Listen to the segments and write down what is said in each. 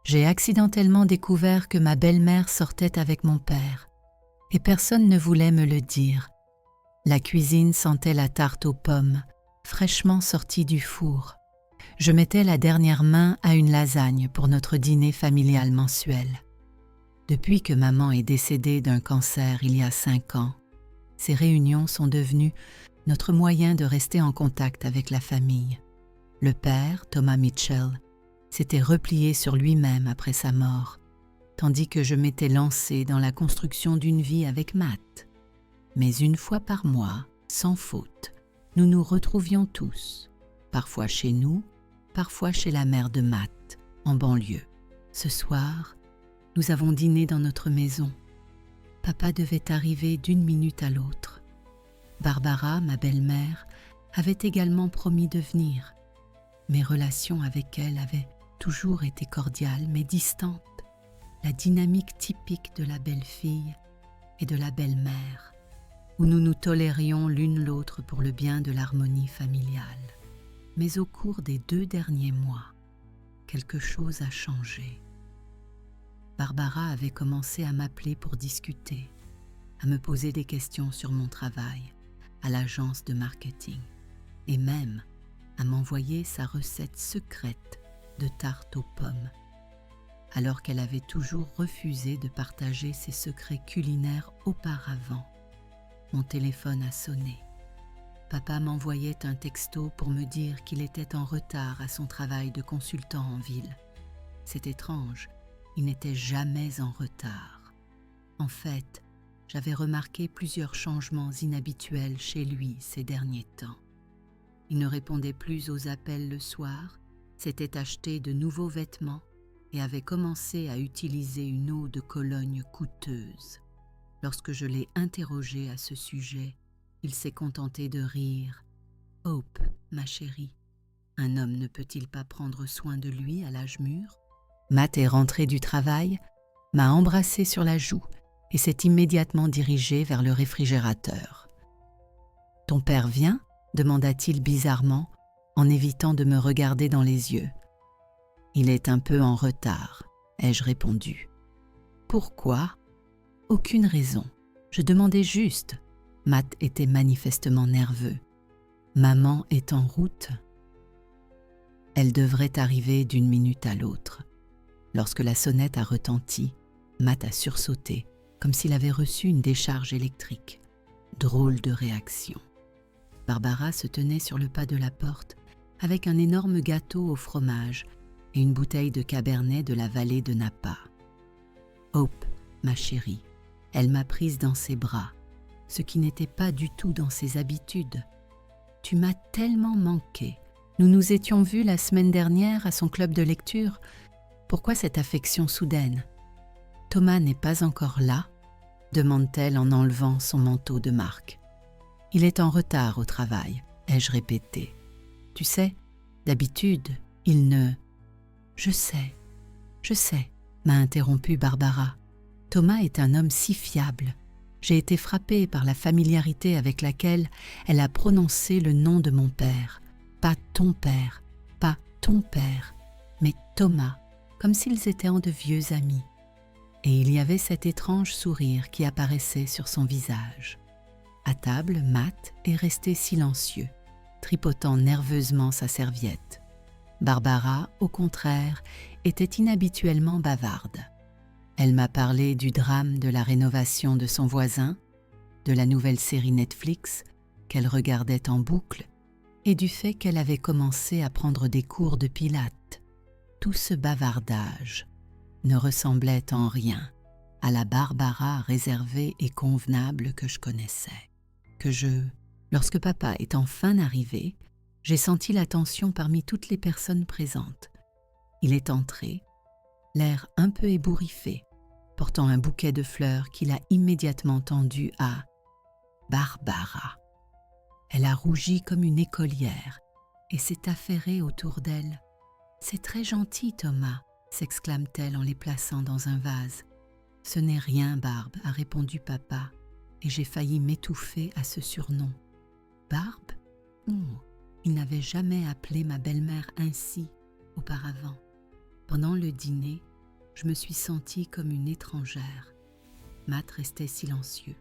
J'ai accidentellement découvert que ma belle-mère sortait avec mon père, et personne ne voulait me le dire. La cuisine sentait la tarte aux pommes, fraîchement sortie du four. Je mettais la dernière main à une lasagne pour notre dîner familial mensuel. Depuis que maman est décédée d'un cancer il y a 5 ans, ces réunions sont devenues notre moyen de rester en contact avec la famille. Le père, Thomas Mitchell, s'était replié sur lui-même après sa mort, tandis que je m'étais lancée dans la construction d'une vie avec Matt. Mais une fois par mois, sans faute, nous nous retrouvions tous, parfois chez nous, parfois chez la mère de Matt, en banlieue. Ce soir, nous avons dîné dans notre maison. Papa devait arriver d'une minute à l'autre. Barbara, ma belle-mère, avait également promis de venir. Mes relations avec elle avaient toujours été cordiales mais distantes, la dynamique typique de la belle-fille et de la belle-mère, où nous nous tolérions l'une l'autre pour le bien de l'harmonie familiale. Mais au cours des 2 derniers mois, quelque chose a changé. Barbara avait commencé à m'appeler pour discuter, à me poser des questions sur mon travail à l'agence de marketing et même à m'envoyer sa recette secrète de tarte aux pommes, alors qu'elle avait toujours refusé de partager ses secrets culinaires auparavant. Mon téléphone a sonné. Papa m'envoyait un texto pour me dire qu'il était en retard à son travail de consultant en ville. C'est étrange, il n'était jamais en retard. En fait, j'avais remarqué plusieurs changements inhabituels chez lui ces derniers temps. Il ne répondait plus aux appels le soir, s'était acheté de nouveaux vêtements et avait commencé à utiliser une eau de Cologne coûteuse. Lorsque je l'ai interrogé à ce sujet, il s'est contenté de rire. « Hope, ma chérie, un homme ne peut-il pas prendre soin de lui à l'âge mûr ?» Matt est rentré du travail, m'a embrassé sur la joue et s'est immédiatement dirigé vers le réfrigérateur. « Ton père vient ?» demanda-t-il bizarrement, en évitant de me regarder dans les yeux. « Il est un peu en retard, » ai-je répondu. « Pourquoi ? » Aucune raison. Je demandais juste. Matt était manifestement nerveux. « Maman est en route ?» Elle devrait arriver d'une minute à l'autre. Lorsque la sonnette a retenti, Matt a sursauté, comme s'il avait reçu une décharge électrique. Drôle de réaction. Barbara se tenait sur le pas de la porte avec un énorme gâteau au fromage et une bouteille de cabernet de la vallée de Napa. « Hope, ma chérie, elle m'a prise dans ses bras, ce qui n'était pas du tout dans ses habitudes. Tu m'as tellement manqué. Nous nous étions vus la semaine dernière à son club de lecture. Pourquoi cette affection soudaine ? Thomas n'est pas encore là ? Demande-t-elle en enlevant son manteau de marque. Il est en retard au travail, ai-je répété. Tu sais, d'habitude, il ne... Je sais, m'a interrompu Barbara. Thomas est un homme si fiable. J'ai été frappée par la familiarité avec laquelle elle a prononcé le nom de mon père. Pas ton père, pas ton père, mais Thomas, comme s'ils étaient de vieux amis. Et il y avait cet étrange sourire qui apparaissait sur son visage. À table, Matt est resté silencieux, tripotant nerveusement sa serviette. Barbara, au contraire, était inhabituellement bavarde. Elle m'a parlé du drame de la rénovation de son voisin, de la nouvelle série Netflix qu'elle regardait en boucle et du fait qu'elle avait commencé à prendre des cours de pilates. Tout ce bavardage ne ressemblait en rien à la Barbara réservée et convenable que je connaissais. Lorsque papa est enfin arrivé, j'ai senti la tension parmi toutes les personnes présentes. Il est entré, l'air un peu ébouriffé, portant un bouquet de fleurs qu'il a immédiatement tendu à Barbara. Elle a rougi comme une écolière et s'est affairée autour d'elle. « C'est très gentil, Thomas !» s'exclame-t-elle en les plaçant dans un vase. « Ce n'est rien, Barbe !» a répondu papa, et j'ai failli m'étouffer à ce surnom. Barbe ? Il n'avait jamais appelé ma belle-mère ainsi auparavant. Pendant le dîner, Je me suis sentie comme une étrangère. Matt restait silencieux,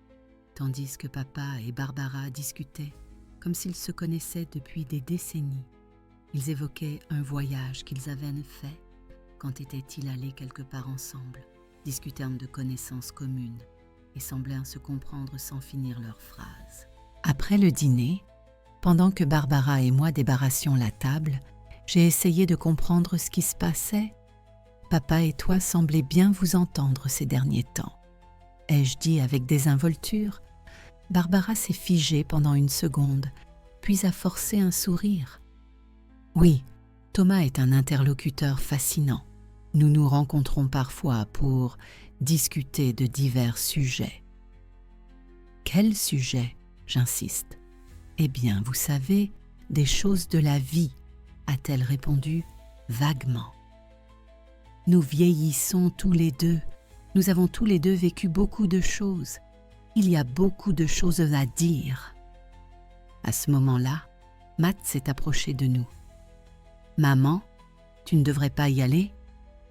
tandis que papa et Barbara discutaient comme s'ils se connaissaient depuis des décennies. Ils évoquaient un voyage qu'ils avaient fait. Quand étaient-ils allés quelque part ensemble, discutaient de connaissances communes et semblaient se comprendre sans finir leurs phrases. Après le dîner, pendant que Barbara et moi débarrassions la table, j'ai essayé de comprendre ce qui se passait. Papa et toi semblez bien vous entendre ces derniers temps. Ai-je dit avec désinvolture. Barbara s'est figée pendant une seconde, puis a forcé un sourire. Oui, Thomas est un interlocuteur fascinant. Nous nous rencontrons parfois pour discuter de divers sujets. Quels sujets, j'insiste. Eh bien, vous savez, des choses de la vie, a-t-elle répondu vaguement. Nous vieillissons tous les deux. Nous avons tous les deux vécu beaucoup de choses. Il y a beaucoup de choses à dire. À ce moment-là, Matt s'est approché de nous. « Maman, tu ne devrais pas y aller ?»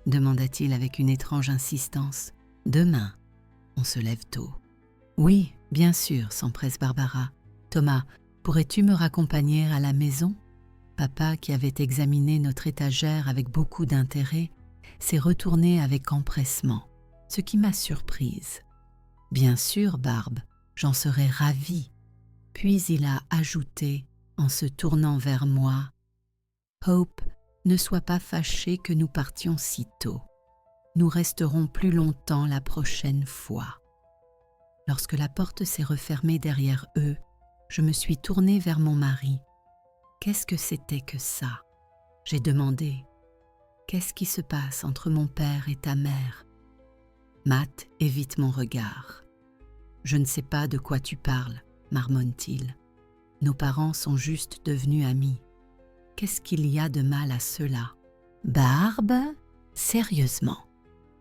demanda-t-il avec une étrange insistance. « Demain, on se lève tôt. »« Oui, bien sûr, » s'empresse Barbara. « Thomas, pourrais-tu me raccompagner à la maison ?» Papa, qui avait examiné notre étagère avec beaucoup d'intérêt, s'est retourné avec empressement, ce qui m'a surprise. « Bien sûr, Barbe, j'en serais ravie. » Puis il a ajouté, en se tournant vers moi, « Hope, ne sois pas fâchée que nous partions si tôt. Nous resterons plus longtemps la prochaine fois. » Lorsque la porte s'est refermée derrière eux, je me suis tournée vers mon mari. Qu'est-ce que c'était que ça? J'ai demandé. Qu'est-ce qui se passe entre mon père et ta mère? Matt évite mon regard. Je ne sais pas de quoi tu parles, marmonne-t-il. Nos parents sont juste devenus amis. Qu'est-ce qu'il y a de mal à cela? Barbe? Sérieusement.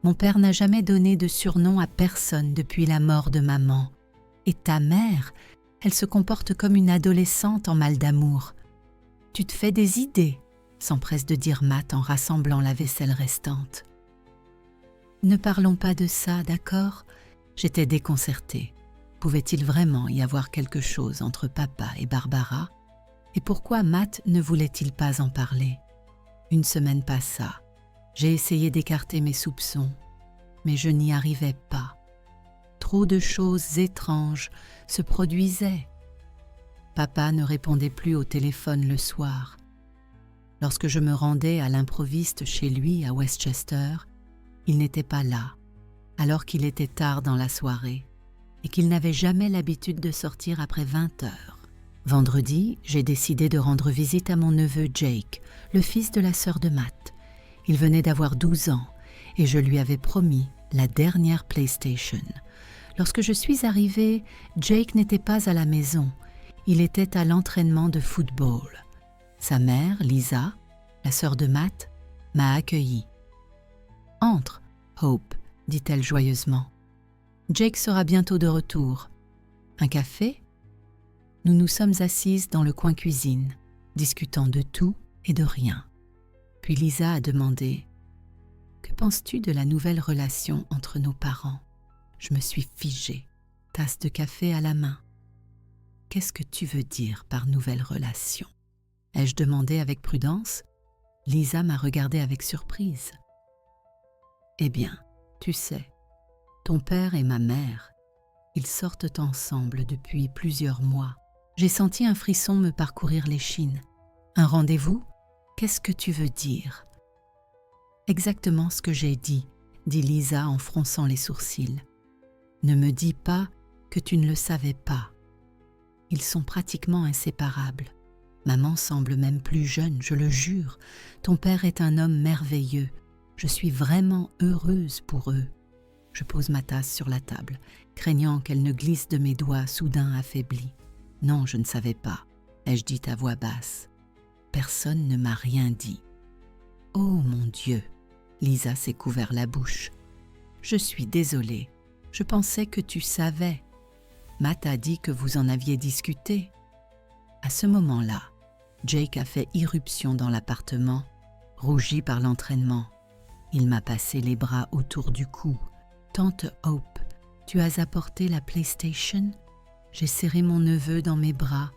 Mon père n'a jamais donné de surnom à personne depuis la mort de maman. Et ta mère, elle se comporte comme une adolescente en mal d'amour. Tu te fais des idées, s'empresse de dire Matt en rassemblant la vaisselle restante. Ne parlons pas de ça, d'accord? J'étais déconcertée. Pouvait-il vraiment y avoir quelque chose entre papa et Barbara? Et pourquoi Matt ne voulait-il pas en parler? Une semaine passa. J'ai essayé d'écarter mes soupçons, mais je n'y arrivais pas. Trop de choses étranges se produisaient. Papa ne répondait plus au téléphone le soir. Lorsque je me rendais à l'improviste chez lui à Westchester, il n'était pas là, alors qu'il était tard dans la soirée et qu'il n'avait jamais l'habitude de sortir après 20 heures. Vendredi, j'ai décidé de rendre visite à mon neveu Jake, le fils de la sœur de Matt. Il venait d'avoir 12 ans et je lui avais promis la dernière PlayStation. Lorsque je suis arrivée, Jake n'était pas à la maison. Il était à l'entraînement de football. Sa mère, Lisa, la sœur de Matt, m'a accueillie. « Entre, Hope, dit-elle joyeusement. Jake sera bientôt de retour. Un café ?» Nous nous sommes assises dans le coin cuisine, discutant de tout et de rien. Puis Lisa a demandé « Que penses-tu de la nouvelle relation entre nos parents ?» Je me suis figée, tasse de café à la main. « Qu'est-ce que tu veux dire par nouvelle relation ?» ai-je demandé avec prudence. Lisa m'a regardée avec surprise. « Eh bien, tu sais, ton père et ma mère, ils sortent ensemble depuis plusieurs mois. J'ai senti un frisson me parcourir l'échine. Un rendez-vous? Qu'est-ce que tu veux dire ?» Exactement ce que j'ai dit Lisa en fronçant les sourcils. Ne me dis pas que tu ne le savais pas. Ils sont pratiquement inséparables. Maman semble même plus jeune, je le jure. Ton père est un homme merveilleux. Je suis vraiment heureuse pour eux. Je pose ma tasse sur la table, craignant qu'elle ne glisse de mes doigts soudain affaiblis. Non, je ne savais pas, ai-je dit à voix basse. Personne ne m'a rien dit. Oh mon Dieu, Lisa s'est couvert la bouche. Je suis désolée, je pensais que tu savais. Matt a dit que vous en aviez discuté. À ce moment-là, Jake a fait irruption dans l'appartement, rougi par l'entraînement. Il m'a passé les bras autour du cou. « Tante Hope, tu as apporté la PlayStation ?» J'ai serré mon neveu dans mes bras,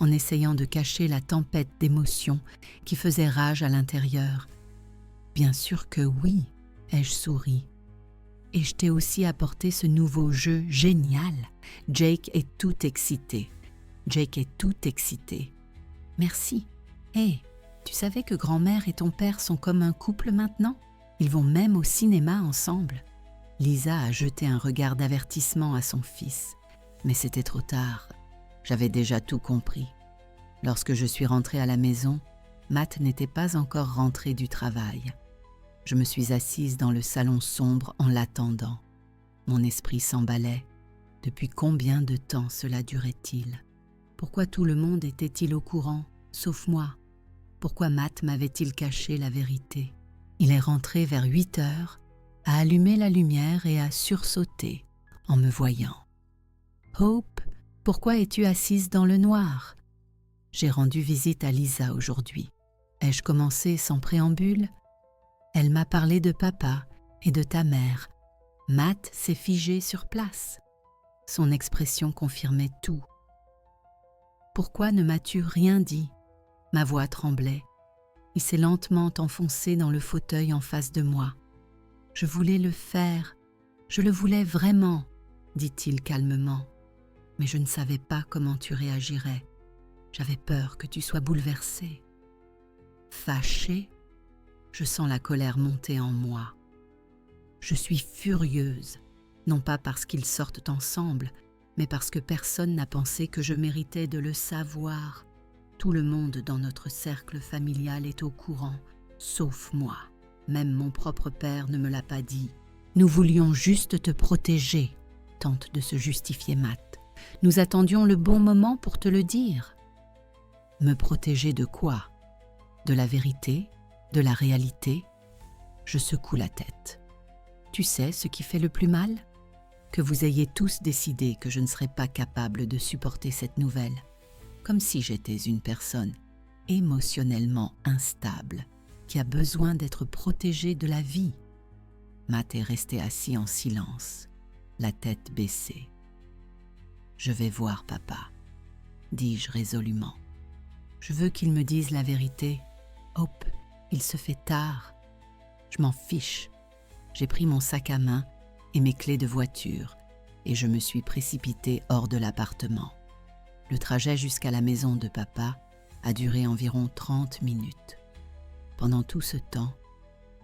en essayant de cacher la tempête d'émotions qui faisait rage à l'intérieur. « Bien sûr que oui, » ai-je souri. « Et je t'ai aussi apporté ce nouveau jeu génial. Jake est tout excité. Jake est tout excité. Merci. Hé, tu savais que grand-mère et ton père sont comme un couple maintenant? Ils vont même au cinéma ensemble. » Lisa a jeté un regard d'avertissement à son fils. Mais c'était trop tard. J'avais déjà tout compris. Lorsque je suis rentrée à la maison, Matt n'était pas encore rentré du travail. Je me suis assise dans le salon sombre en l'attendant. Mon esprit s'emballait. Depuis combien de temps cela durait-il? Pourquoi tout le monde était-il au courant, sauf moi? Pourquoi Matt m'avait-il caché la vérité? Il est rentré vers 8 heures, a allumé la lumière et a sursauté en me voyant. « Hope, pourquoi es-tu assise dans le noir? » J'ai rendu visite à Lisa aujourd'hui. Ai-je commencé sans préambule? Elle m'a parlé de papa et de ta mère. Matt s'est figé sur place. Son expression confirmait tout. « Pourquoi ne m'as-tu rien dit ?» Ma voix tremblait. Il s'est lentement enfoncé dans le fauteuil en face de moi. « Je voulais le faire, je le voulais vraiment, » dit-il calmement. « Mais je ne savais pas comment tu réagirais. J'avais peur que tu sois bouleversée. » Fâchée, je sens la colère monter en moi. Je suis furieuse, non pas parce qu'ils sortent ensemble, mais parce que personne n'a pensé que je méritais de le savoir. Tout le monde dans notre cercle familial est au courant, sauf moi. Même mon propre père ne me l'a pas dit. Nous voulions juste te protéger, tente de se justifier Matt. Nous attendions le bon moment pour te le dire. Me protéger de quoi? De la vérité? De la réalité? Je secoue la tête. Tu sais ce qui fait le plus mal? Que vous ayez tous décidé que je ne serais pas capable de supporter cette nouvelle, comme si j'étais une personne émotionnellement instable, qui a besoin d'être protégée de la vie. Matt est resté assis en silence, la tête baissée. « Je vais voir papa, » dis-je résolument. « Je veux qu'il me dise la vérité. Hope, il se fait tard. » Je m'en fiche. J'ai pris mon sac à main et mes clés de voiture et je me suis précipitée hors de l'appartement. Le trajet jusqu'à la maison de papa a duré environ 30 minutes. Pendant tout ce temps,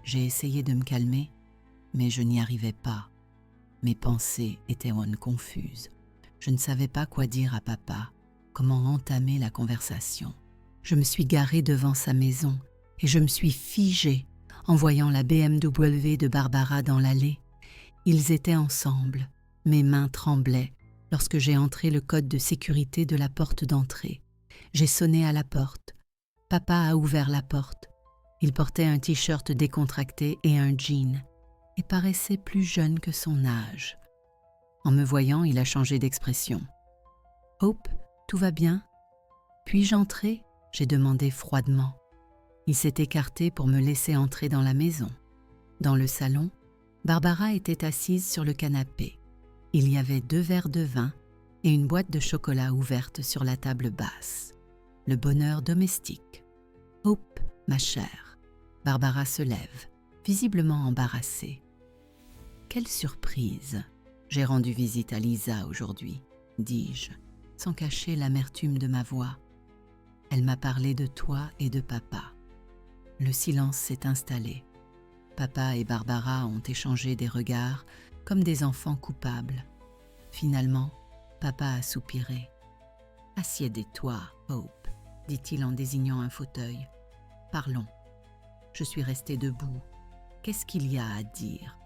j'ai essayé de me calmer, mais je n'y arrivais pas. Mes pensées étaient confuses. Je ne savais pas quoi dire à papa, comment entamer la conversation. Je me suis garée devant sa maison et je me suis figée en voyant la BMW de Barbara dans l'allée. Ils étaient ensemble. Mes mains tremblaient lorsque j'ai entré le code de sécurité de la porte d'entrée. J'ai sonné à la porte. Papa a ouvert la porte. Il portait un t-shirt décontracté et un jean et paraissait plus jeune que son âge. En me voyant, il a changé d'expression. « Hope, tout va bien? Puis-je entrer ?» j'ai demandé froidement. Il s'est écarté pour me laisser entrer dans la maison. Dans le salon, Barbara était assise sur le canapé. Il y avait 2 verres de vin et une boîte de chocolat ouverte sur la table basse. Le bonheur domestique. « Hope, ma chère. » Barbara se lève, visiblement embarrassée. « Quelle surprise! J'ai rendu visite à Lisa aujourd'hui, » dis-je, sans cacher l'amertume de ma voix. Elle m'a parlé de toi et de papa. Le silence s'est installé. Papa et Barbara ont échangé des regards comme des enfants coupables. Finalement, papa a soupiré. « Assieds-toi, Hope, » dit-il en désignant un fauteuil. « Parlons. » Je suis restée debout. Qu'est-ce qu'il y a à dire?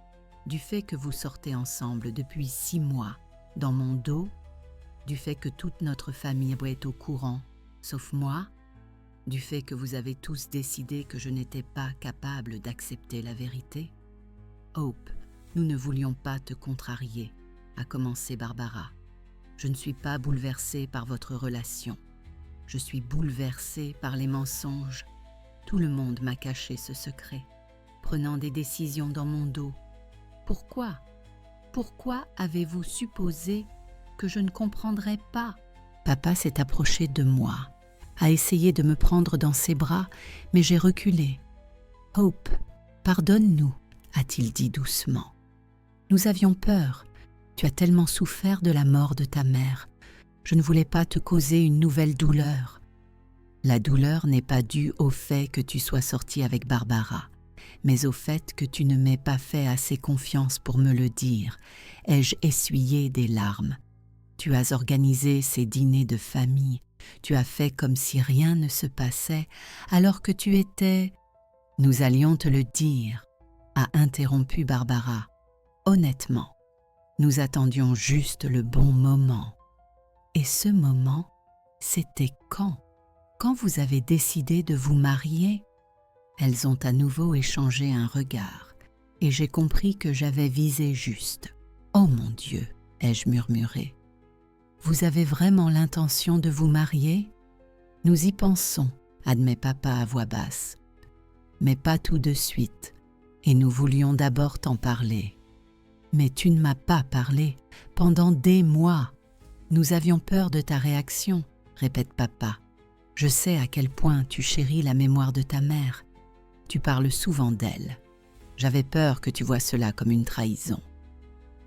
Du fait que vous sortez ensemble depuis 6 mois, dans mon dos, du fait que toute notre famille est au courant, sauf moi, du fait que vous avez tous décidé que je n'étais pas capable d'accepter la vérité? Hope, nous ne voulions pas te contrarier, a commencé Barbara. Je ne suis pas bouleversée par votre relation. Je suis bouleversée par les mensonges. Tout le monde m'a caché ce secret. prenant des décisions dans mon dos. Pourquoi? Pourquoi avez-vous supposé que je ne comprendrais pas? Papa s'est approché de moi, a essayé de me prendre dans ses bras, mais j'ai reculé. « Hope, pardonne-nous » a-t-il dit doucement. « Nous avions peur. Tu as tellement souffert de la mort de ta mère. Je ne voulais pas te causer une nouvelle douleur. La douleur n'est pas due au fait que tu sois sorti avec Barbara, mais au fait que tu ne m'aies pas fait assez confiance pour me le dire. Ai-je essuyé des larmes? Tu as organisé ces dîners de famille. Tu as fait comme si rien ne se passait, alors que tu étais... » « Nous allions te le dire, » a interrompu Barbara. « Honnêtement, nous attendions juste le bon moment. » Et ce moment, c'était quand? Quand vous avez décidé de vous marier? Elles ont à nouveau échangé un regard, et j'ai compris que j'avais visé juste. « Oh mon Dieu !» ai-je murmuré. « Vous avez vraiment l'intention de vous marier? » « Nous y pensons, » admet papa à voix basse. « Mais pas tout de suite, et nous voulions d'abord t'en parler. »« Mais tu ne m'as pas parlé, pendant des mois. Nous avions peur de ta réaction, » répète papa. « Je sais à quel point tu chéris la mémoire de ta mère. Tu parles souvent d'elle. J'avais peur que tu vois cela comme une trahison. »«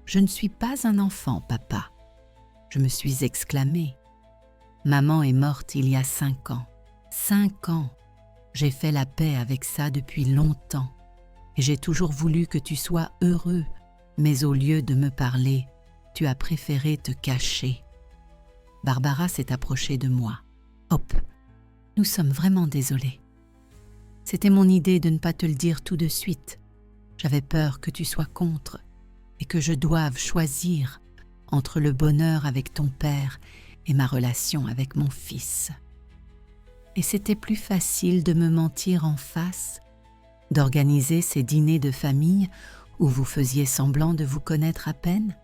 Je ne suis pas un enfant, papa. » Je me suis exclamée. « Maman est morte il y a 5 ans. 5 ans. J'ai fait la paix avec ça depuis longtemps. Et j'ai toujours voulu que tu sois heureux. Mais au lieu de me parler, tu as préféré te cacher. » Barbara s'est approchée de moi. « Hop, nous sommes vraiment désolés. C'était mon idée de ne pas te le dire tout de suite. J'avais peur que tu sois contre et que je doive choisir entre le bonheur avec ton père et ma relation avec mon fils. Et c'était plus facile de me mentir en face, d'organiser ces dîners de famille où vous faisiez semblant de vous connaître à peine.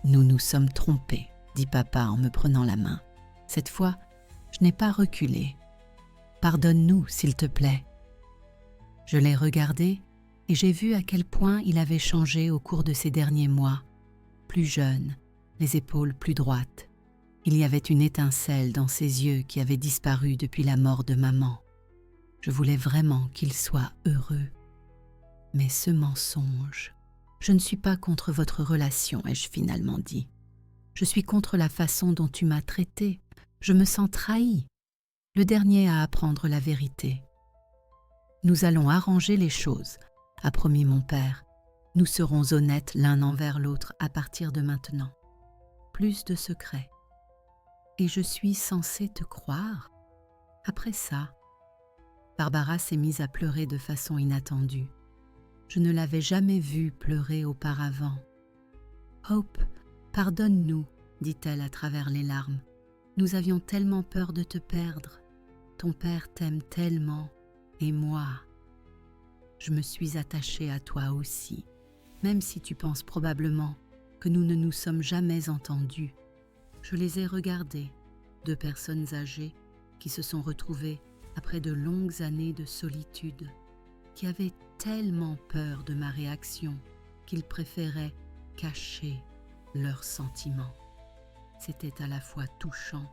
Nous nous sommes trompés, dit papa en me prenant la main. Cette fois, je n'ai pas reculé. Pardonne-nous, s'il te plaît. Je l'ai regardé et j'ai vu à quel point il avait changé au cours de ces derniers mois. Plus jeune, les épaules plus droites. Il y avait une étincelle dans ses yeux qui avait disparu depuis la mort de maman. Je voulais vraiment qu'il soit heureux. Mais ce mensonge... Je ne suis pas contre votre relation, ai-je finalement dit. Je suis contre la façon dont tu m'as traité. Je me sens trahi. Le dernier à apprendre la vérité. Nous allons arranger les choses, a promis mon père. Nous serons honnêtes l'un envers l'autre à partir de maintenant. Plus de secrets. Et je suis censée te croire? Après ça, Barbara s'est mise à pleurer de façon inattendue. Je ne l'avais jamais vue pleurer auparavant. « Hope, pardonne-nous, » dit-elle à travers les larmes. « Nous avions tellement peur de te perdre. Ton père t'aime tellement, et moi. Je me suis attachée à toi aussi, même si tu penses probablement que nous ne nous sommes jamais entendus. Je les ai regardés, 2 personnes âgées qui se sont retrouvées après de longues années de solitude, qui avaient tellement peur de ma réaction qu'ils préféraient cacher leurs sentiments. C'était à la fois touchant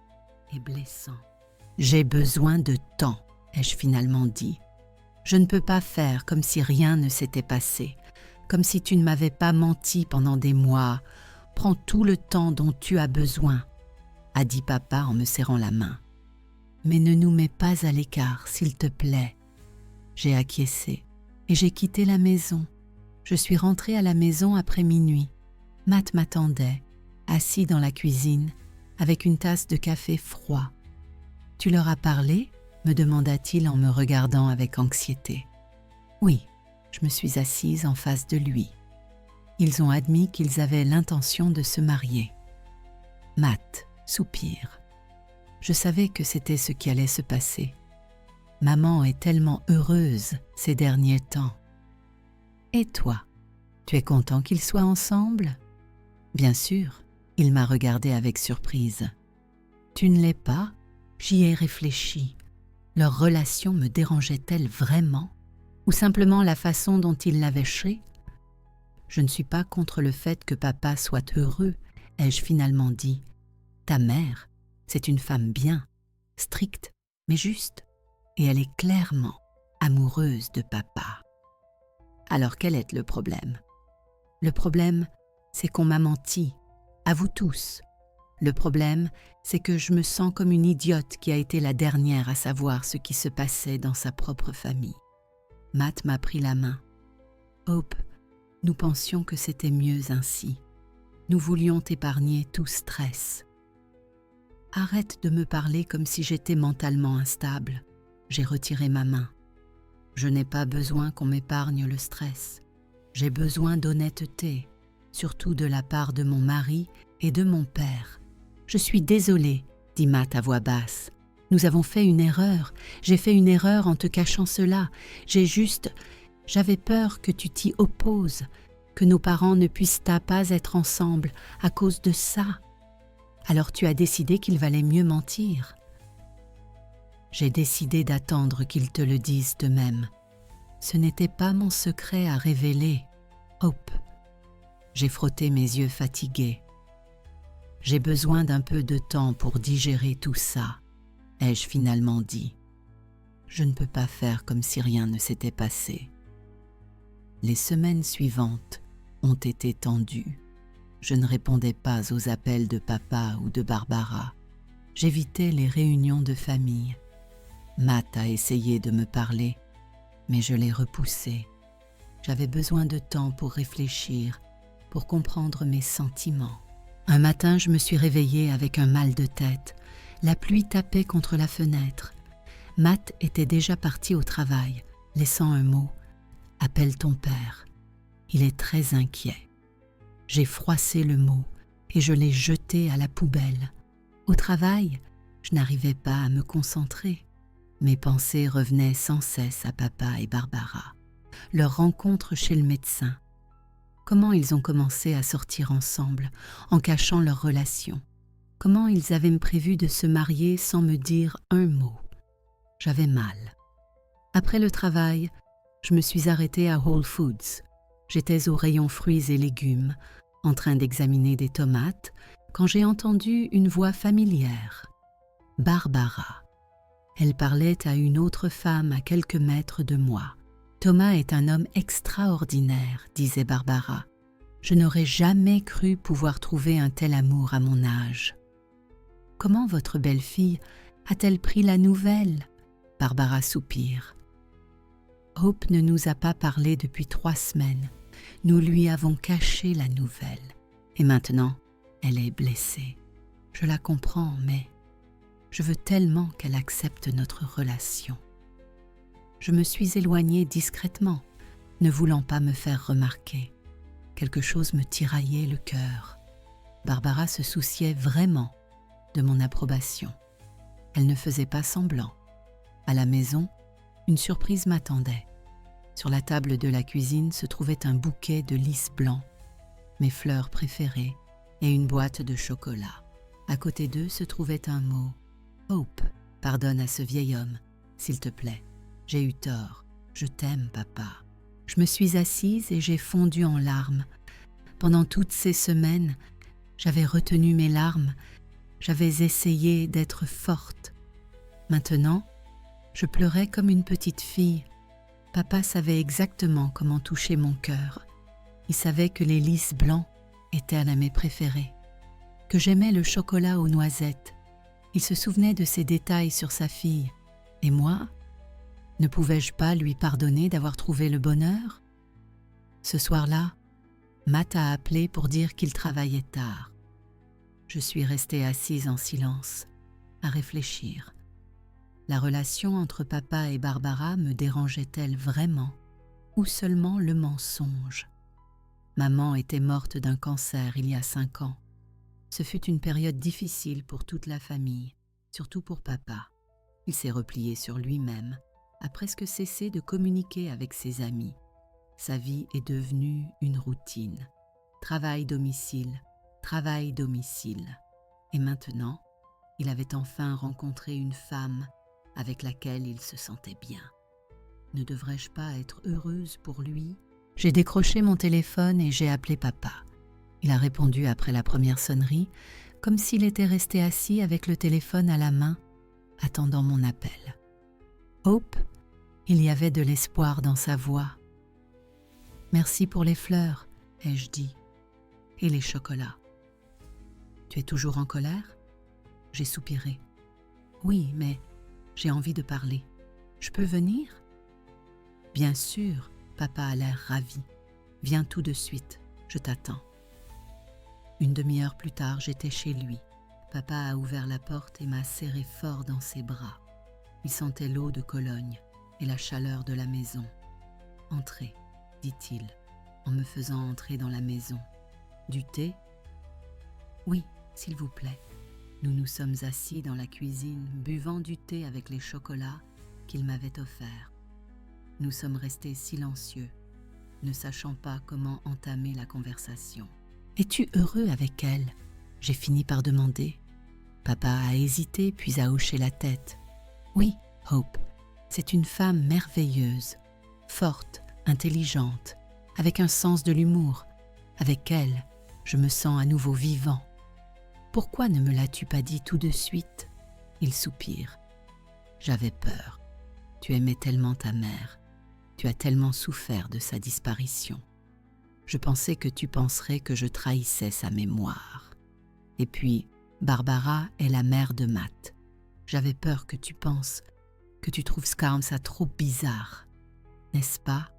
et blessant. « J'ai besoin de temps, » ai-je finalement dit. « Je ne peux pas faire comme si rien ne s'était passé, comme si tu ne m'avais pas menti pendant des mois. Prends tout le temps dont tu as besoin, » a dit papa en me serrant la main. « Mais ne nous mets pas à l'écart, s'il te plaît. » J'ai acquiescé et j'ai quitté la maison. Je suis rentrée à la maison après minuit. Matt m'attendait, assis dans la cuisine, avec une tasse de café froid. « Tu leur as parlé ?» me demanda-t-il en me regardant avec anxiété. « Oui, » je me suis assise en face de lui. Ils ont admis qu'ils avaient l'intention de se marier. Matt soupire. Je savais que c'était ce qui allait se passer. Maman est tellement heureuse ces derniers temps. Et toi, tu es content qu'ils soient ensemble? Bien sûr, il m'a regardé avec surprise. Tu ne l'es pas? J'y ai réfléchi. Leur relation me dérangeait-elle vraiment? ou simplement la façon dont il l'avait fait. Je ne suis pas contre le fait que papa soit heureux, ai-je finalement dit. Ta mère, c'est une femme bien, stricte, mais juste, et elle est clairement amoureuse de papa. Alors quel est le problème? Le problème, c'est qu'on m'a menti, à vous tous. Le problème, c'est que je me sens comme une idiote qui a été la dernière à savoir ce qui se passait dans sa propre famille. Matt m'a pris la main. Hope, nous pensions que c'était mieux ainsi. Nous voulions t'épargner tout stress. Arrête de me parler comme si j'étais mentalement instable. J'ai retiré ma main. Je n'ai pas besoin qu'on m'épargne le stress. J'ai besoin d'honnêteté, surtout de la part de mon mari et de mon père. Je suis désolée, dit Matt à voix basse. Nous avons fait une erreur. J'ai fait une erreur en te cachant cela. J'avais peur que tu t'y opposes, que nos parents ne puissent pas être ensemble à cause de ça. Alors tu as décidé qu'il valait mieux mentir. J'ai décidé d'attendre qu'ils te le disent eux-mêmes. Ce n'était pas mon secret à révéler, Hope. J'ai frotté mes yeux fatigués. J'ai besoin d'un peu de temps pour digérer tout ça, ai-je finalement dit. Je ne peux pas faire comme si rien ne s'était passé. Les semaines suivantes ont été tendues. Je ne répondais pas aux appels de papa ou de Barbara. J'évitais les réunions de famille. Matt a essayé de me parler, mais je l'ai repoussé. J'avais besoin de temps pour réfléchir, pour comprendre mes sentiments. Un matin, je me suis réveillée avec un mal de tête. La pluie tapait contre la fenêtre. Matt était déjà parti au travail, laissant un mot. « Appelle ton père. Il est très inquiet. » J'ai froissé le mot et je l'ai jeté à la poubelle. Au travail, je n'arrivais pas à me concentrer. Mes pensées revenaient sans cesse à papa et Barbara. Leur rencontre chez le médecin. Comment ils ont commencé à sortir ensemble, en cachant leur relation. Comment ils avaient prévu de se marier sans me dire un mot. J'avais mal. Après le travail, je me suis arrêtée à Whole Foods. J'étais au rayon fruits et légumes, en train d'examiner des tomates, quand j'ai entendu une voix familière. Barbara. Elle parlait à une autre femme à quelques mètres de moi. « Thomas est un homme extraordinaire, disait Barbara. Je n'aurais jamais cru pouvoir trouver un tel amour à mon âge. Comment votre belle-fille a-t-elle pris la nouvelle ?» Barbara soupire. Hope ne nous a pas parlé depuis 3 semaines. Nous lui avons caché la nouvelle. Et maintenant, elle est blessée. Je la comprends, mais je veux tellement qu'elle accepte notre relation. Je me suis éloignée discrètement, ne voulant pas me faire remarquer. Quelque chose me tiraillait le cœur. Barbara se souciait vraiment de mon approbation. Elle ne faisait pas semblant. À la maison, une surprise m'attendait. Sur la table de la cuisine se trouvait un bouquet de lys blancs, mes fleurs préférées, et une boîte de chocolat. À côté d'eux se trouvait un mot. « Hope, pardonne à ce vieil homme, s'il te plaît. J'ai eu tort. Je t'aime, papa. » Je me suis assise et j'ai fondu en larmes. Pendant toutes ces semaines, j'avais retenu mes larmes. J'avais essayé d'être forte. Maintenant, je pleurais comme une petite fille. Papa savait exactement comment toucher mon cœur. Il savait que les lys blancs étaient à mes préférés, que j'aimais le chocolat aux noisettes. Il se souvenait de ces détails sur sa fille. Et moi, ne pouvais-je pas lui pardonner d'avoir trouvé le bonheur? Ce soir-là, Matt a appelé pour dire qu'il travaillait tard. Je suis restée assise en silence, à réfléchir. La relation entre papa et Barbara me dérangeait-elle vraiment, ou seulement le mensonge? Maman était morte d'un cancer il y a 5 ans. Ce fut une période difficile pour toute la famille, surtout pour papa. Il s'est replié sur lui-même, a presque cessé de communiquer avec ses amis. Sa vie est devenue une routine. Travail-domicile, travail-domicile. Et maintenant, il avait enfin rencontré une femme avec laquelle il se sentait bien. Ne devrais-je pas être heureuse pour lui? J'ai décroché mon téléphone et j'ai appelé papa. Il a répondu après la première sonnerie, comme s'il était resté assis avec le téléphone à la main, attendant mon appel. Hope, il y avait de l'espoir dans sa voix. « Merci pour les fleurs, » ai-je dit, « et les chocolats. »« Tu es toujours en colère ?» J'ai soupiré. « Oui, mais j'ai envie de parler. Je peux venir ?» « Bien sûr, » papa a l'air ravi. « Viens tout de suite, je t'attends. » Une demi-heure plus tard, j'étais chez lui. Papa a ouvert la porte et m'a serré fort dans ses bras. Il sentait l'eau de Cologne et la chaleur de la maison. « Entrez, » dit-il, en me faisant entrer dans la maison. « Du thé ?»« Oui, s'il vous plaît. » Nous nous sommes assis dans la cuisine, buvant du thé avec les chocolats qu'il m'avait offerts. Nous sommes restés silencieux, ne sachant pas comment entamer la conversation. « Es-tu heureux avec elle ?» J'ai fini par demander. Papa a hésité puis a hoché la tête. « Oui, Hope, c'est une femme merveilleuse, forte, intelligente, avec un sens de l'humour. Avec elle, je me sens à nouveau vivant. Pourquoi ne me l'as-tu pas dit tout de suite ?» Il soupire. « J'avais peur. Tu aimais tellement ta mère. Tu as tellement souffert de sa disparition. Je pensais que tu penserais que je trahissais sa mémoire. Et puis, Barbara est la mère de Matt. J'avais peur que tu penses, que tu trouves ça trop bizarre. N'est-ce pas ?»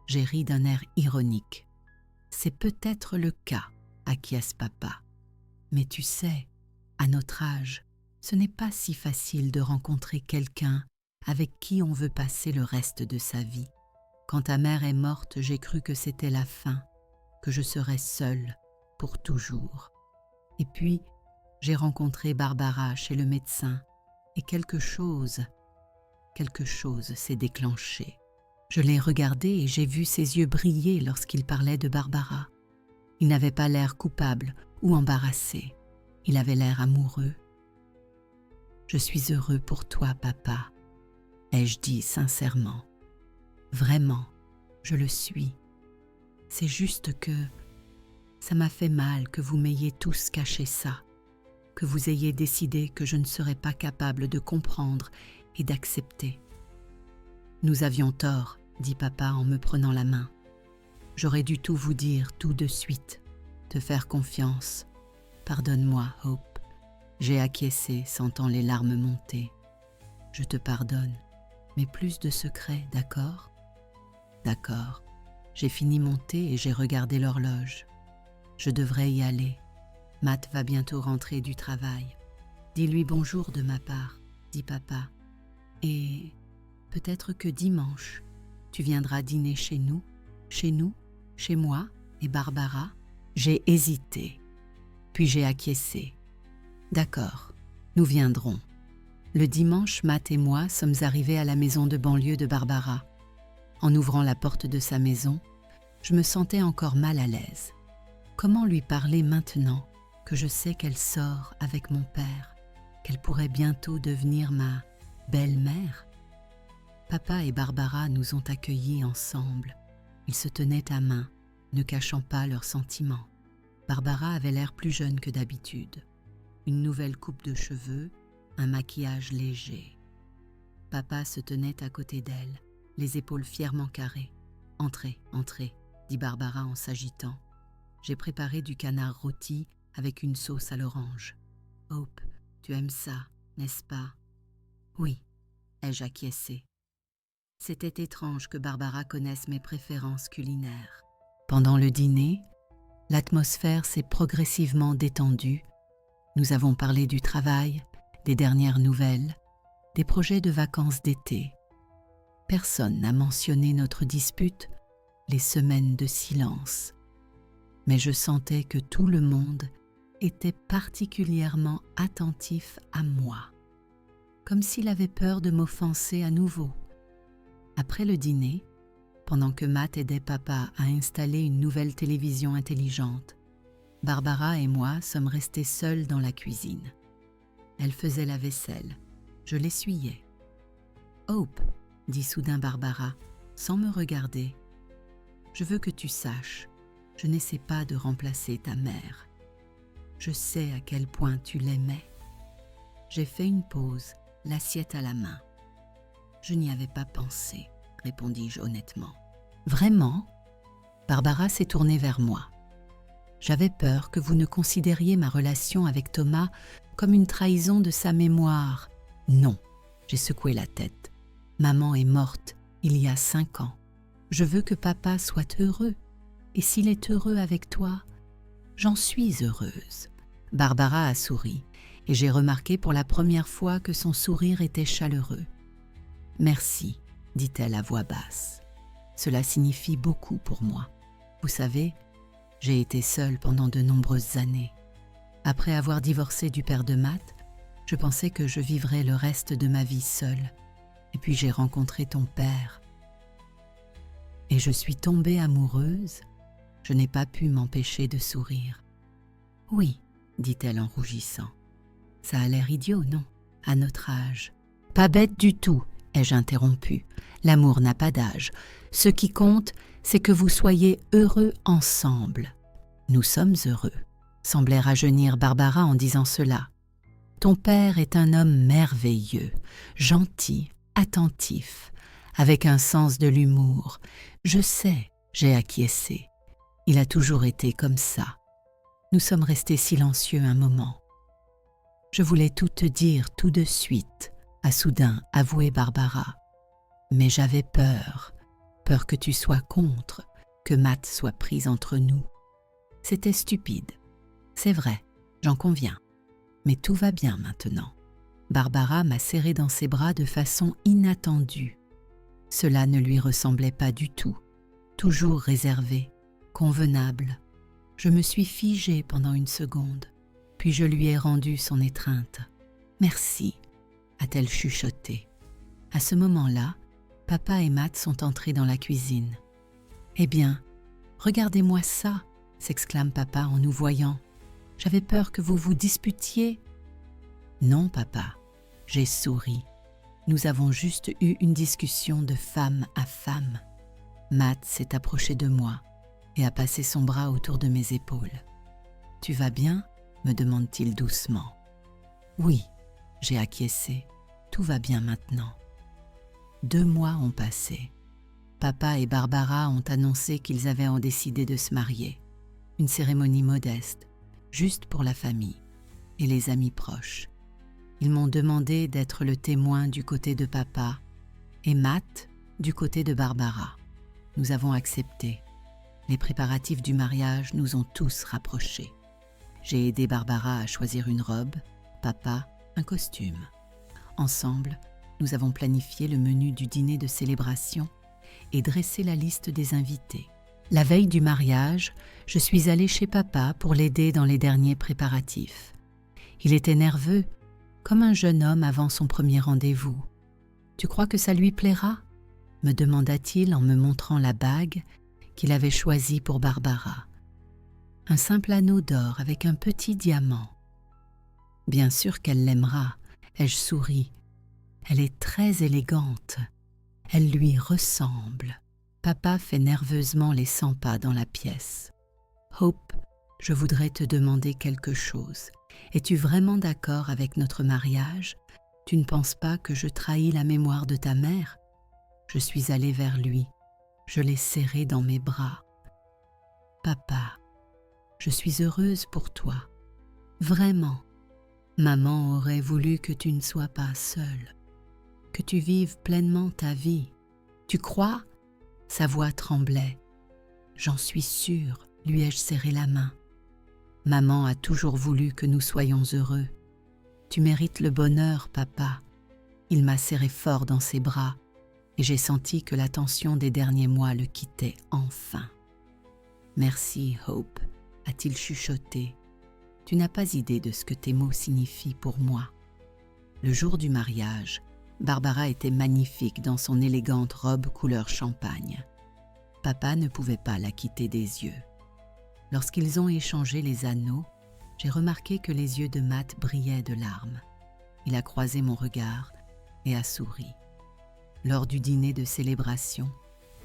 J'ai ri d'un air ironique. « C'est peut-être le cas, » acquiesce papa. « Mais tu sais, à notre âge, ce n'est pas si facile de rencontrer quelqu'un avec qui on veut passer le reste de sa vie. Quand ta mère est morte, j'ai cru que c'était la fin, que je serais seule pour toujours. Et puis, j'ai rencontré Barbara chez le médecin et quelque chose s'est déclenché. Je l'ai regardé et j'ai vu ses yeux briller lorsqu'il parlait de Barbara. Il n'avait pas l'air coupable ou embarrassé. Il avait l'air amoureux. « Je suis heureux pour toi, papa, » ai-je dit sincèrement. « Vraiment, je le suis. C'est juste que ça m'a fait mal que vous m'ayez tous caché ça, que vous ayez décidé que je ne serais pas capable de comprendre et d'accepter. » « Nous avions tort, » dit papa en me prenant la main. « J'aurais dû tout vous dire tout de suite, te faire confiance. Pardonne-moi, Hope. » J'ai acquiescé, sentant les larmes monter. « Je te pardonne, mais plus de secrets, d'accord ?»« D'accord. » J'ai fini mon thé et j'ai regardé l'horloge. Je devrais y aller. Matt va bientôt rentrer du travail. « Dis-lui bonjour de ma part, » dit papa. « Et peut-être que dimanche, tu viendras dîner chez nous, chez moi et Barbara. » J'ai hésité, puis j'ai acquiescé. « D'accord, nous viendrons. » Le dimanche, Matt et moi sommes arrivés à la maison de banlieue de Barbara. En ouvrant la porte de sa maison, je me sentais encore mal à l'aise. Comment lui parler maintenant que je sais qu'elle sort avec mon père, qu'elle pourrait bientôt devenir ma belle-mère? Papa et Barbara nous ont accueillis ensemble. Ils se tenaient à main, ne cachant pas leurs sentiments. Barbara avait l'air plus jeune que d'habitude. Une nouvelle coupe de cheveux, un maquillage léger. Papa se tenait à côté d'elle, les épaules fièrement carrées. « Entrez, entrez », dit Barbara en s'agitant. J'ai préparé du canard rôti avec une sauce à l'orange. « Hope, tu aimes ça, n'est-ce pas ?»« Oui », ai-je acquiescé. C'était étrange que Barbara connaisse mes préférences culinaires. Pendant le dîner, l'atmosphère s'est progressivement détendue. Nous avons parlé du travail, des dernières nouvelles, des projets de vacances d'été. Personne n'a mentionné notre dispute, les semaines de silence. Mais je sentais que tout le monde était particulièrement attentif à moi, comme s'il avait peur de m'offenser à nouveau. Après le dîner, pendant que Matt aidait papa à installer une nouvelle télévision intelligente, Barbara et moi sommes restés seuls dans la cuisine. Elle faisait la vaisselle, je l'essuyais. « Hope, dit soudain Barbara, sans me regarder. Je veux que tu saches, je n'essaie pas de remplacer ta mère. Je sais à quel point tu l'aimais. J'ai fait une pause, l'assiette à la main. Je n'y avais pas pensé, répondis-je honnêtement. Vraiment ? Barbara s'est tournée vers moi. J'avais peur que vous ne considériez ma relation avec Thomas comme une trahison de sa mémoire. Non, j'ai secoué la tête. Maman est morte il y a 5 ans. Je veux que papa soit heureux. Et s'il est heureux avec toi, j'en suis heureuse. Barbara a souri et j'ai remarqué pour la première fois que son sourire était chaleureux. Merci, dit-elle à voix basse. Cela signifie beaucoup pour moi. Vous savez, j'ai été seule pendant de nombreuses années. Après avoir divorcé du père de Matt, je pensais que je vivrais le reste de ma vie seule. Et puis j'ai rencontré ton père. Et je suis tombée amoureuse. Je n'ai pas pu m'empêcher de sourire. Oui, dit-elle en rougissant. Ça a l'air idiot, non, à notre âge. Pas bête du tout, ai-je interrompu. L'amour n'a pas d'âge. Ce qui compte, c'est que vous soyez heureux ensemble. Nous sommes heureux, semblait rajeunir Barbara en disant cela. Ton père est un homme merveilleux, gentil, attentif, avec un sens de l'humour. Je sais, j'ai acquiescé. Il a toujours été comme ça. Nous sommes restés silencieux un moment. Je voulais tout te dire tout de suite, a soudain avoué Barbara. Mais j'avais peur que tu sois contre, que Matt soit pris entre nous. C'était stupide. C'est vrai, j'en conviens. Mais tout va bien maintenant. Barbara m'a serré dans ses bras de façon inattendue. Cela ne lui ressemblait pas du tout. Toujours réservée, convenable. Je me suis figée pendant une seconde, puis je lui ai rendu son étreinte. « Merci », a-t-elle chuchoté. À ce moment-là, papa et Matt sont entrés dans la cuisine. « Eh bien, regardez-moi ça !» s'exclame papa en nous voyant. « J'avais peur que vous vous disputiez. » « Non, papa, » j'ai souri. Nous avons juste eu une discussion de femme à femme. Matt s'est approché de moi et a passé son bras autour de mes épaules. « Tu vas bien ?» me demande-t-il doucement. « Oui, » j'ai acquiescé. « Tout va bien maintenant. » 2 mois ont passé. Papa et Barbara ont annoncé qu'ils avaient décidé de se marier. Une cérémonie modeste, juste pour la famille et les amis proches. Ils m'ont demandé d'être le témoin du côté de papa et Matt du côté de Barbara. Nous avons accepté. Les préparatifs du mariage nous ont tous rapprochés. J'ai aidé Barbara à choisir une robe, papa un costume. Ensemble, nous avons planifié le menu du dîner de célébration et dressé la liste des invités. La veille du mariage, je suis allée chez papa pour l'aider dans les derniers préparatifs. Il était nerveux, comme un jeune homme avant son premier rendez-vous. « Tu crois que ça lui plaira ?» me demanda-t-il en me montrant la bague qu'il avait choisie pour Barbara. Un simple anneau d'or avec un petit diamant. « Bien sûr qu'elle l'aimera, ai-je souri. Elle est très élégante. Elle lui ressemble. » Papa fait nerveusement les 100 pas dans la pièce. « Hope, je voudrais te demander quelque chose. Es-tu vraiment d'accord avec notre mariage? Tu ne penses pas que je trahis la mémoire de ta mère ?» Je suis allée vers lui. Je l'ai serré dans mes bras. « Papa, je suis heureuse pour toi. Vraiment. Maman aurait voulu que tu ne sois pas seule, que tu vives pleinement ta vie. Tu crois ?» Sa voix tremblait. « J'en suis sûre, lui ai-je serré la main. Maman a toujours voulu que nous soyons heureux. Tu mérites le bonheur, papa. » Il m'a serré fort dans ses bras et j'ai senti que la tension des derniers mois le quittait enfin. « Merci, Hope, » a-t-il chuchoté. « Tu n'as pas idée de ce que tes mots signifient pour moi. » Le jour du mariage, Barbara était magnifique dans son élégante robe couleur champagne. Papa ne pouvait pas la quitter des yeux. Lorsqu'ils ont échangé les anneaux, j'ai remarqué que les yeux de Matt brillaient de larmes. Il a croisé mon regard et a souri. Lors du dîner de célébration,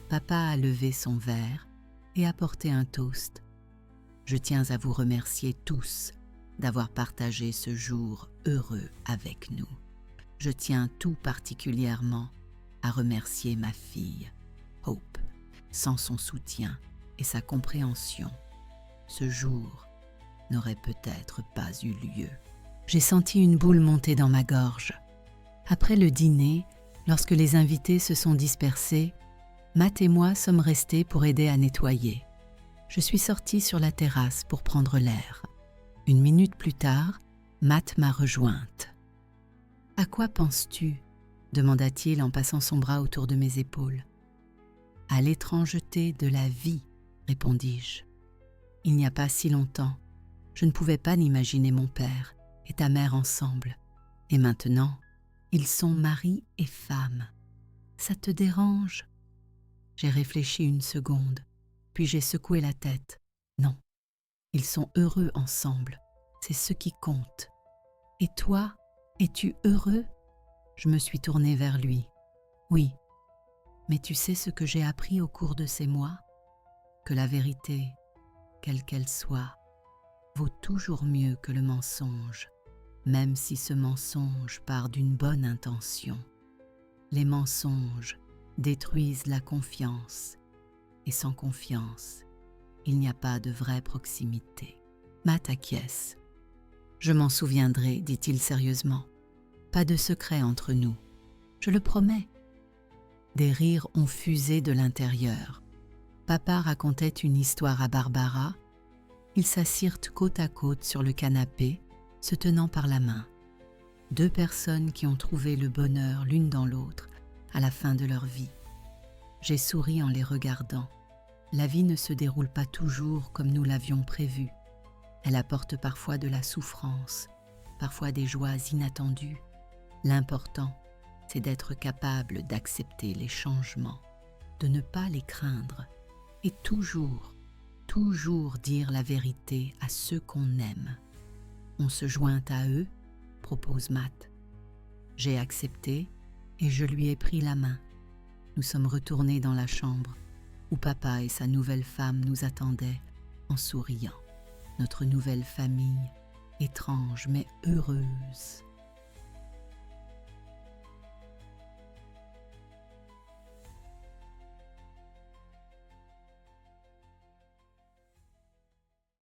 papa a levé son verre et apporté un toast. Je tiens à vous remercier tous d'avoir partagé ce jour heureux avec nous. Je tiens tout particulièrement à remercier ma fille, Hope. Sans son soutien et sa compréhension, ce jour n'aurait peut-être pas eu lieu. J'ai senti une boule monter dans ma gorge. Après le dîner, lorsque les invités se sont dispersés, Matt et moi sommes restés pour aider à nettoyer. Je suis sortie sur la terrasse pour prendre l'air. 1 minute plus tard, Matt m'a rejointe. « À quoi penses-tu » demanda-t-il en passant son bras autour de mes épaules. « À l'étrangeté de la vie » répondis-je. Il n'y a pas si longtemps, je ne pouvais pas n'imaginer mon père et ta mère ensemble. Et maintenant, ils sont mari et femme. Ça te dérange ? J'ai réfléchi 1 seconde, puis j'ai secoué la tête. Non, ils sont heureux ensemble, c'est ce qui compte. Et toi, es-tu heureux ? Je me suis tournée vers lui. Oui, mais tu sais ce que j'ai appris au cours de ces mois ? Que la vérité, quelle qu'elle soit, vaut toujours mieux que le mensonge, même si ce mensonge part d'une bonne intention. Les mensonges détruisent la confiance, et sans confiance, il n'y a pas de vraie proximité. Matt acquiesce. « Je m'en souviendrai, dit-il sérieusement. Pas de secret entre nous, je le promets. » Des rires ont fusé de l'intérieur. Papa racontait une histoire à Barbara. Ils s'assirent côte à côte sur le canapé, se tenant par la main. 2 personnes qui ont trouvé le bonheur l'une dans l'autre à la fin de leur vie. J'ai souri en les regardant. La vie ne se déroule pas toujours comme nous l'avions prévu. Elle apporte parfois de la souffrance, parfois des joies inattendues. L'important, c'est d'être capable d'accepter les changements, de ne pas les craindre et toujours dire la vérité à ceux qu'on aime. On se joint à eux, propose Matt. J'ai accepté et je lui ai pris la main. Nous sommes retournés dans la chambre où papa et sa nouvelle femme nous attendaient en souriant. Notre nouvelle famille, étrange mais heureuse.